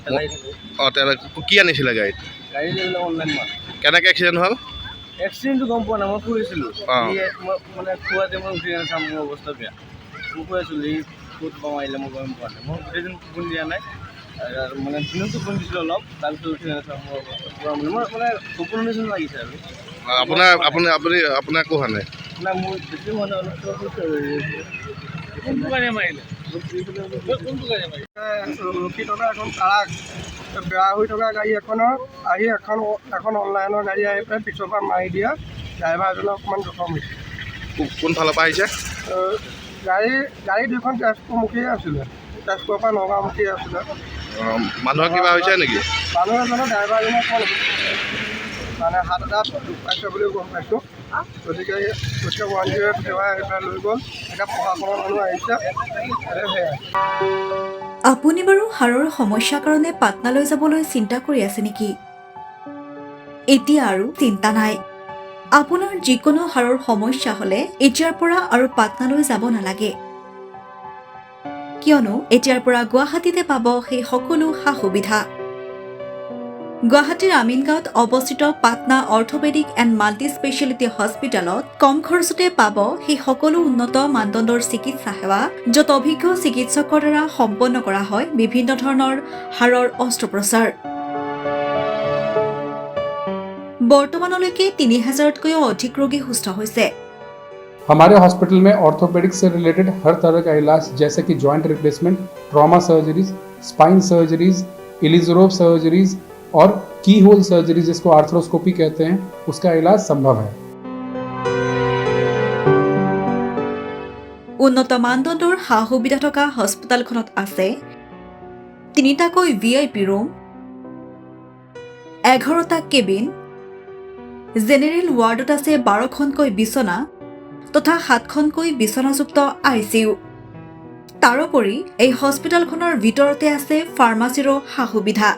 তেল কি আনিছিলে গাড়ীত? গাড়ী লৈ অনলাইন মাল। কেনেকৈ এক্সিডেণ্ট হ'ল? এক্সিডেণ্টটো গম পোৱা নাই, মই ফুৰিছিলোঁ। অঁ মই মানে খোৱাতে মই উঠি নাচাম, মোৰ অৱস্থা বেয়া। মই কৈ আছিলোঁ এই ক'ত পাওঁ আহিলে মই গম পোৱা নাই। মই গোটেইদিন টোপনি দিয়া নাই, মানে দিনত টোপনি দিছিলোঁ অলপ, তাৰপিছত উঠি নাচাম মোৰ অৱস্থা পূৰা মানে মই মানে সপোনৰ নিচিনা লাগিছে আৰু। আপোনাৰ একো হোৱা নাই? নাই মোৰ বেছি হোৱা নাই, অলপ কোনটো গাড়ী মাৰিলে? ৰখি থকা এখন ট্ৰাক বেয়া হৈ থকা গাড়ী এখনৰ আহি এখন অনলাইনৰ গাড়ী আহি পেলাই পিছৰ পৰা মাৰি দিয়া ড্ৰাইভাৰজনৰ অকণমান জখম হৈছে। কোন ফালৰ পৰা আহিছে? গাড়ী দুখন তেজপুৰমুখীয়ে আছিলে, তেজপুৰৰ পৰা নগাঁওমুখী আছিলে। মানুহৰ কিবা হৈছে নেকি? মানুহ এজনৰ ড্ৰাইভাৰজনৰ অকণ মানে হাত এটা দুখ পাইছে বুলি গম পাইছোঁ। গতিকে 108 সেৱাই আহি পেলাই লৈ গ'ল। এতিয়া প্ৰশাসনৰ মানুহ আহিছে। আপুনি বাৰু হাড়ৰ সমস্যাৰ কাৰণে পাটনালৈ যাবলৈ চিন্তা কৰি আছে নেকি? এতিয়া আৰু চিন্তা নাই। আপোনাৰ যিকোনো হাড়ৰ সমস্যা হ'লে এতিয়াৰ পৰা আৰু পাটনালৈ যাব নালাগে, কিয়নো এতিয়াৰ পৰা গুৱাহাটীতে পাব সেই সকলো সা সুবিধা। গুৱাহাটীৰ আমিনগাঁৱত অৱস্থিত Patna orthopaedic and multi speciality হস্পিটেলত কম খৰচতে পাব সেই সকলো উন্নত মানদণ্ডৰ চিকিৎসা সেৱা, য'ত অভিজ্ঞ চিকিৎসকৰ দ্বাৰা সম্পন্ন কৰা হয় বিভিন্ন ধৰণৰ হাড়ৰ অস্ত্ৰোপচাৰ। বৰ্তমানলৈকে 3000তকৈও অধিক ৰোগী সুস্থ হৈছে। हमारे हॉस्पिटल में ऑर्थोपेडिक्स से रिलेटेड हर तरह का इलाज जैसे कि joint replacement, trauma surgeries, spine surgeries, Ilizarov surgeries और की होल सर्जरी जिसको आर्थ्रोस्कोपी कहते हैं, उसका इलाज संभव है। উন্নত মানদণ্ডৰ সা সুবিধা থকা হস্পিটেলখনত আছে 3টাকৈ VIP ৰুম, 11টা কেবিন, জেনেৰেল ৱাৰ্ডত আছে 12খনকৈ বিচনা তথা 7খনকৈ বিচনাযুক্ত ICU। তাৰোপৰি এই হস্পিটেলখনৰ ভিতৰতে আছে ফাৰ্মাচীৰো সা সুবিধা।